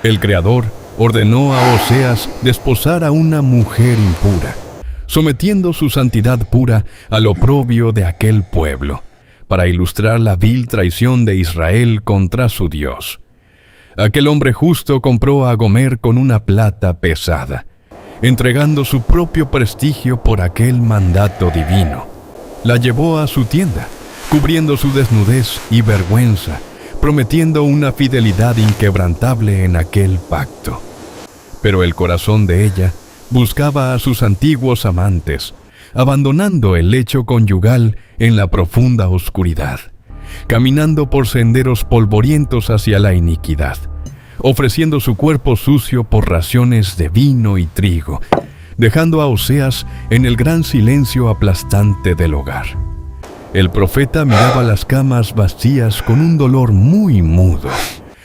El Creador ordenó a Oseas desposar a una mujer impura, sometiendo su santidad pura al oprobio de aquel pueblo, para ilustrar la vil traición de Israel contra su Dios. Aquel hombre justo compró a Gomer con una plata pesada, entregando su propio prestigio por aquel mandato divino. La llevó a su tienda, cubriendo su desnudez y vergüenza, prometiendo una fidelidad inquebrantable en aquel pacto. Pero el corazón de ella buscaba a sus antiguos amantes, abandonando el lecho conyugal en la profunda oscuridad, caminando por senderos polvorientos hacia la iniquidad, ofreciendo su cuerpo sucio por raciones de vino y trigo, dejando a Oseas en el gran silencio aplastante del hogar. El profeta miraba las camas vacías con un dolor muy mudo,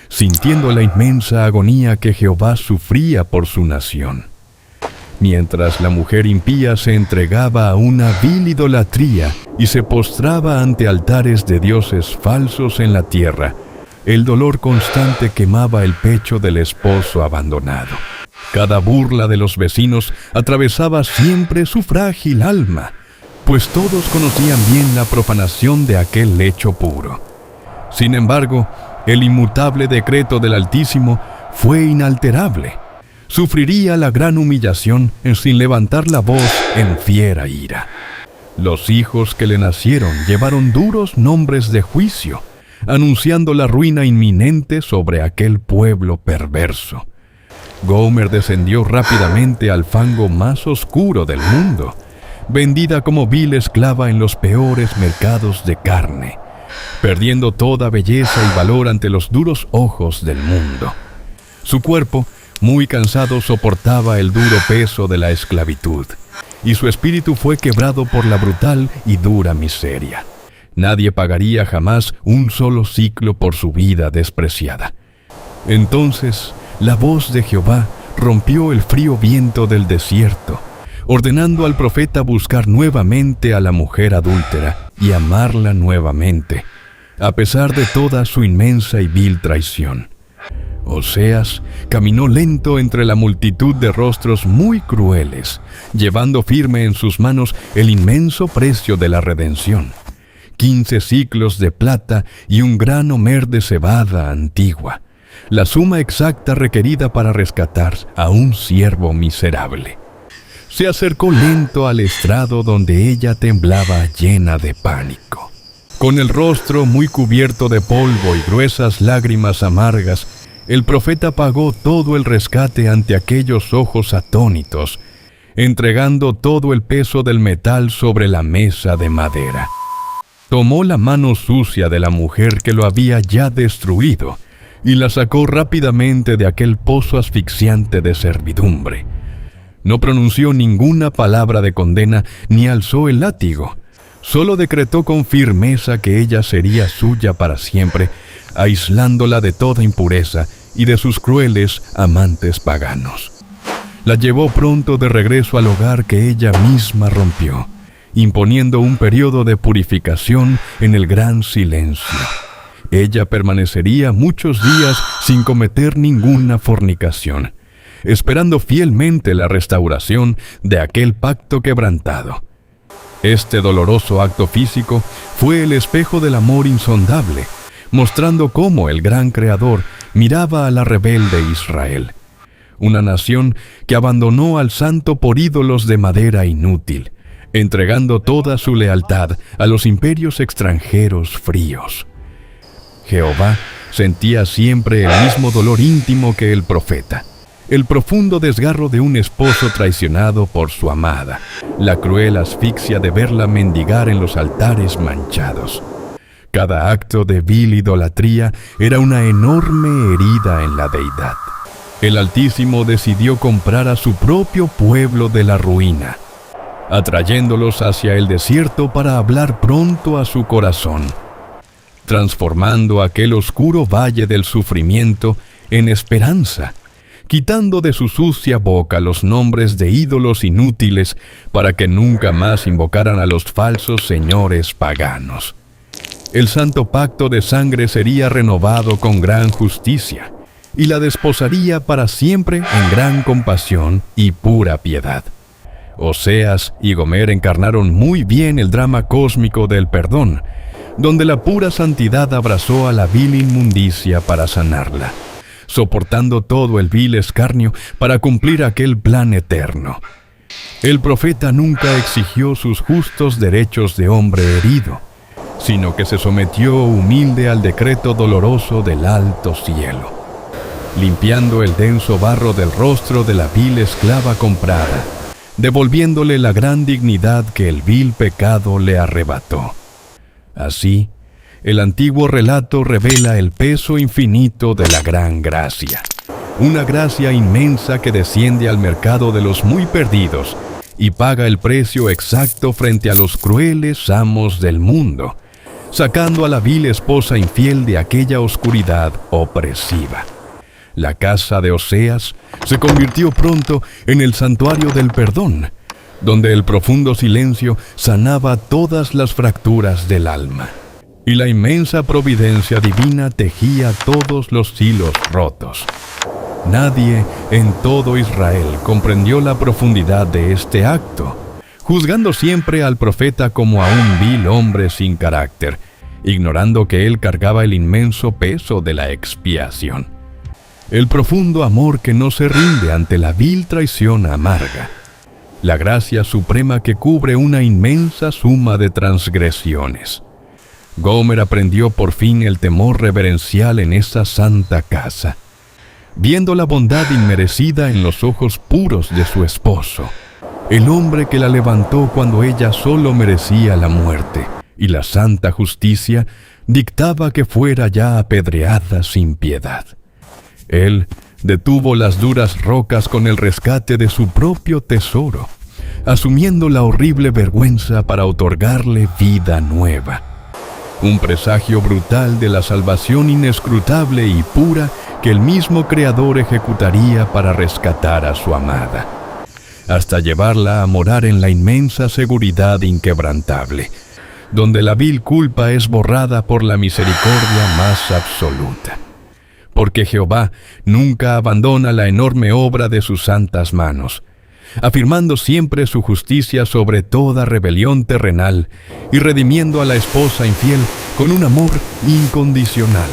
sintiendo la inmensa agonía que Jehová sufría por su nación. Mientras la mujer impía se entregaba a una vil idolatría y se postraba ante altares de dioses falsos en la tierra, el dolor constante quemaba el pecho del esposo abandonado. Cada burla de los vecinos atravesaba siempre su frágil alma, pues todos conocían bien la profanación de aquel lecho puro. Sin embargo, el inmutable decreto del Altísimo fue inalterable. Sufriría la gran humillación sin levantar la voz en fiera ira. Los hijos que le nacieron llevaron duros nombres de juicio, anunciando la ruina inminente sobre aquel pueblo perverso. Gomer descendió rápidamente al fango más oscuro del mundo, vendida como vil esclava en los peores mercados de carne, perdiendo toda belleza y valor ante los duros ojos del mundo. Su cuerpo, muy cansado, soportaba el duro peso de la esclavitud, y su espíritu fue quebrado por la brutal y dura miseria. Nadie pagaría jamás un solo siclo por su vida despreciada. Entonces, la voz de Jehová rompió el frío viento del desierto, ordenando al profeta buscar nuevamente a la mujer adúltera y amarla nuevamente, a pesar de toda su inmensa y vil traición. Oseas caminó lento entre la multitud de rostros muy crueles, llevando firme en sus manos el inmenso precio de la redención: 15 siclos de plata y un gran homer de cebada antigua, la suma exacta requerida para rescatar a un siervo miserable. Se acercó lento al estrado donde ella temblaba llena de pánico. Con el rostro muy cubierto de polvo y gruesas lágrimas amargas, el profeta pagó todo el rescate ante aquellos ojos atónitos, entregando todo el peso del metal sobre la mesa de madera. Tomó la mano sucia de la mujer que lo había ya destruido y la sacó rápidamente de aquel pozo asfixiante de servidumbre. No pronunció ninguna palabra de condena ni alzó el látigo. Solo decretó con firmeza que ella sería suya para siempre, aislándola de toda impureza y de sus crueles amantes paganos. La llevó pronto de regreso al hogar que ella misma rompió, imponiendo un periodo de purificación en el gran silencio. Ella permanecería muchos días sin cometer ninguna fornicación, esperando fielmente la restauración de aquel pacto quebrantado. Este doloroso acto físico fue el espejo del amor insondable, mostrando cómo el gran Creador miraba a la rebelde Israel, una nación que abandonó al santo por ídolos de madera inútil, entregando toda su lealtad a los imperios extranjeros fríos. Jehová sentía siempre el mismo dolor íntimo que el profeta, el profundo desgarro de un esposo traicionado por su amada, la cruel asfixia de verla mendigar en los altares manchados. Cada acto de vil idolatría era una enorme herida en la deidad. El Altísimo decidió comprar a su propio pueblo de la ruina, atrayéndolos hacia el desierto para hablar pronto a su corazón, transformando aquel oscuro valle del sufrimiento en esperanza, quitando de su sucia boca los nombres de ídolos inútiles para que nunca más invocaran a los falsos señores paganos. El santo pacto de sangre sería renovado con gran justicia, y la desposaría para siempre en gran compasión y pura piedad. Oseas y Gomer encarnaron muy bien el drama cósmico del perdón, donde la pura santidad abrazó a la vil inmundicia para sanarla, soportando todo el vil escarnio para cumplir aquel plan eterno. El profeta nunca exigió sus justos derechos de hombre herido, sino que se sometió humilde al decreto doloroso del alto cielo, limpiando el denso barro del rostro de la vil esclava comprada, devolviéndole la gran dignidad que el vil pecado le arrebató. Así, el antiguo relato revela el peso infinito de la gran gracia, una gracia inmensa que desciende al mercado de los muy perdidos y paga el precio exacto frente a los crueles amos del mundo, sacando a la vil esposa infiel de aquella oscuridad opresiva. La casa de Oseas se convirtió pronto en el santuario del perdón, donde el profundo silencio sanaba todas las fracturas del alma, y la inmensa providencia divina tejía todos los hilos rotos. Nadie en todo Israel comprendió la profundidad de este acto, juzgando siempre al profeta como a un vil hombre sin carácter, ignorando que él cargaba el inmenso peso de la expiación. El profundo amor que no se rinde ante la vil traición amarga, la gracia suprema que cubre una inmensa suma de transgresiones. Gomer aprendió por fin el temor reverencial en esa santa casa, viendo la bondad inmerecida en los ojos puros de su esposo, el hombre que la levantó cuando ella solo merecía la muerte, y la santa justicia dictaba que fuera ya apedreada sin piedad. Él detuvo las duras rocas con el rescate de su propio tesoro, asumiendo la horrible vergüenza para otorgarle vida nueva. Un presagio brutal de la salvación inescrutable y pura que el mismo Creador ejecutaría para rescatar a su amada, hasta llevarla a morar en la inmensa seguridad inquebrantable, donde la vil culpa es borrada por la misericordia más absoluta. Porque Jehová nunca abandona la enorme obra de sus santas manos, afirmando siempre su justicia sobre toda rebelión terrenal y redimiendo a la esposa infiel con un amor incondicional,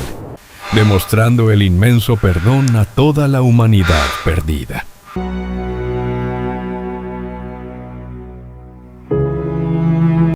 demostrando el inmenso perdón a toda la humanidad perdida.